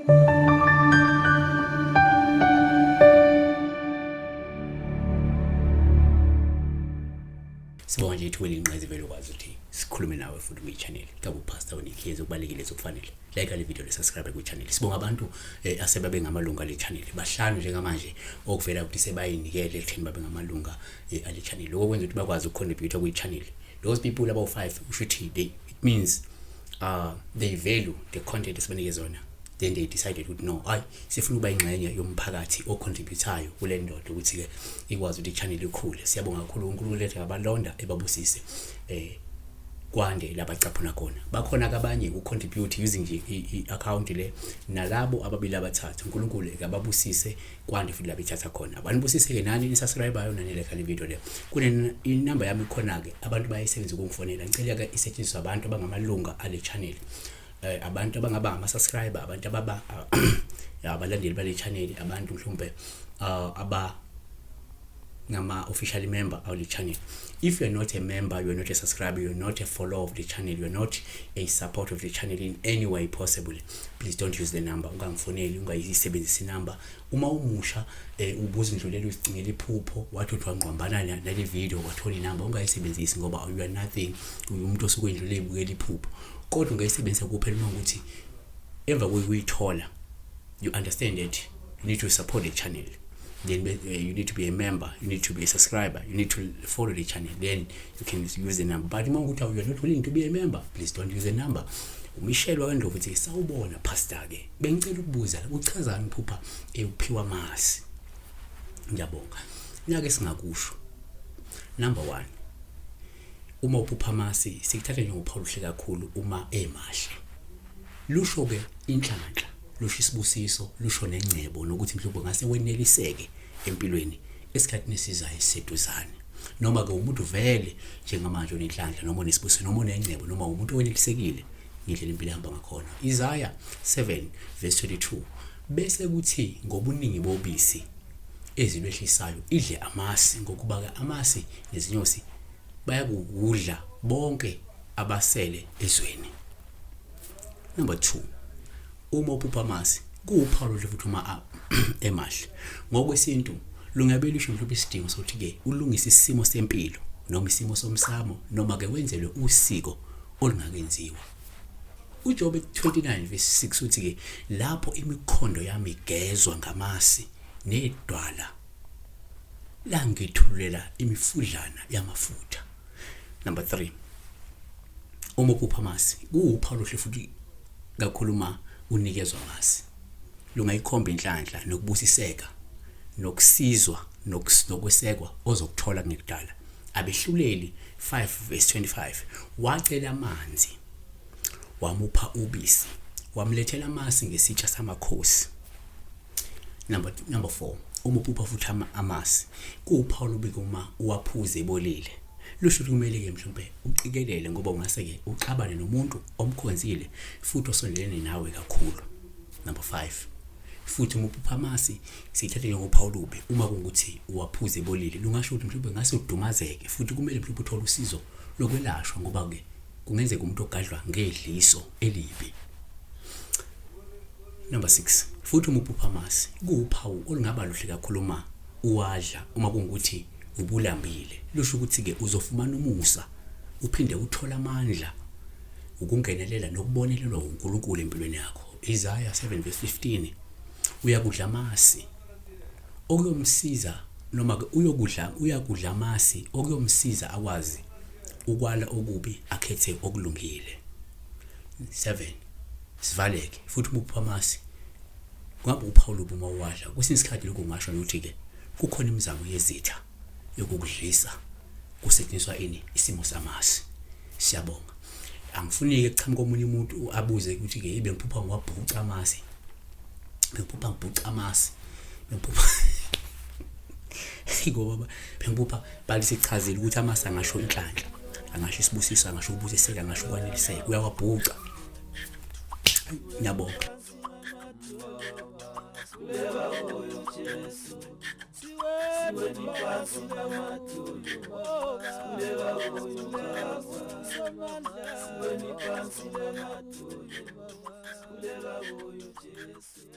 Sibonga nje ithuba elinqeze vele ukwazi ukuthi sikhulume nawe futhi kwi-channel. Kabe upastor unikhiye ukubalekile sokufanele. Like le video le subscribe kwi-channel. Sibonga abantu asebabe ngamalunga le channel. Bahlanu njengamanje okuvela ukuthi sebayinikele ekutheni babe ngamalunga ale channel. Lokho kwenza ukuthi bakwazi ukucontribute kwi-channel. Those people about 5 ushuthi it means they value the content esibanike zona. Then they decided ukuthi no, sifuna ukuba ingxenye yomphakathi ocontributayo kule ndodo ukuthi ke ikwazi ukuthi i-channel ikhule. Siyabonga kakhulu uNkulunkulu lethe abalonda ebabusise kwande labacaphuna khona. Bakhona abanye ucontribute using nje i-account le nalabo ababili abathathu. uNkulunkulu akababusise kwande futhi labethatha khona. Abanibusise ke nani nisubscribe nani like le video le. Kune inamba yami khona ke abantu bayisebenza ukungifonela. Ngicela ke isetshenziswe abantu abangamalunga ale channel. Abantu abangaba ama-subscriber, abantu ababa abalandeli bale channel, abantu mhlawumbe ngama official member of the channel. If you are not a member, you are not a subscriber, you are not a follower of the channel, you are not a supporter of the channel in any way possible, please don't use the number. Ungangifoneli, ungayisebenzisi number. Uma umusha ubuza indlulela uzicingela iphupho wathi uthwangqwambana nale video wathola inamba, ungayisebenzisi ngoba you are nothing. Umuntu osukwendlulela ibukela iphupho. Kodwa ungayisebenzisa kuphela uma ukuthi emva kokuyithola you understand that you need to support the channel. Then you need to be a member, you need to be a subscriber, you need to follow the channel, then you can use the number. But uma ukuthi you are not willing to be a member, please don't use the number. Umishelo kaNdlovu uthi sawubona pastor ke bengicela ukubuza uchazani uphupha uphiwa amasi. Ngiyabonga. Nyake singakusho. Number 1. Uma uphupha amasi sikuthatha njengophawu hle kakhulu uma emahle. Lusho ke inhlanhla, lusho isibusiso, lusho nengcebo nokuthi mhlawumbe ngase weneliseke empilweni esikhathini esizayo eseduzane. Noma ke umuntu vele njengamanje onenhlanhla noma onesibusiso noma onengcebo noma umuntu owelisekile ngendlela impilo ihamba ngakhona. Isaiah 7 verse 22. Bese kuthi ngobuningi bobisi ezilwehlisayo idle amasi ngokuba ke amasi nezinyosi bayakudla bonke abasele ezweni. Number 2. Uma uphupha amasi kuwuphawu futhi uma emahle. Ngokwesintu lungabelisho mhlawumbe isidingo sokuthi ke ulungise isimo sempilo noma isimo somsamo noma ke wenzelwe usiko olungakenziwa. uJobe 29 verse 6 uthi ke lapho imikhondo yami igezwa ngamasi nedwala langithulela imifudlana yamafutha. Number 3. Uma uphupha amasi kuwuphawu futhi kakhuluma unikezwa amasi. Lungayikhomba inhlanhla nokubusiseka nokusizwa nokwesekwa ozokuthola ngekudala. Abehluleli 5 verse 25. Wacela amanzi wamupha ubisi wamlethela amasi ngesitsha samakhosi. Number 4. Uma uphupha futhi amasi kuwuphawu ubike uma uwaphuze ebolile. Lusho kumele ke mhlawumbe uqikelele ngoba ungase ke uxabane nomuntu omkhonzile futhi osondelene nawe kakhulu. Number 5. Futhi uma uphupha amasi sithathe njengophawu ube uma kungukuthi uwaphuze ebolile lungasho ukuthi mhlawumbe ngase udumazeke futhi kumele mhlawumbe uthole usizo lokwelashwa ngoba ke kungenzeka umuntu ogadlwa ngedliso elibi. Number 6. Futhi uma uphupha amasi kuwuphawu olungaba luhle kakhulu uma uwadla uma kungukuthi ubulambile. Lusho ukuthi ke uzofumana umusa uphinde uthola amandla ukungenelela nokubonelelwa uNkulunkulu empilweni yakho. Isaiah 7 verse 15. Uyakudla amasi okuyomsiza noma ke uyakudla amasi okuyomsiza akwazi ukwala okubi akhethe okulungile. 7. Sivaleke futhi uphupha amasi ngabe uPaul uma uwadla kwesinye isikhathi lokho ngasho ukuthi ke kukhona imizamo yezitha yokukudlisa kusetshenziswa isimo samasi. Siyabonga. Angifuni ke kuchama komunye umuntu abuze ukuthi ke bengiphupha ngwabhuca amasi. Bengiphupha ngibhuca amasi. Bengiphupha ngoba bengiphupha balisichazile ukuthi amasi angasho inhlanhla, angasho isibusiso, angasho ukubusiseka, angasho ukwaneliseka. Uyawabhuca. Ngiyabonga. Siwe moyo Jesu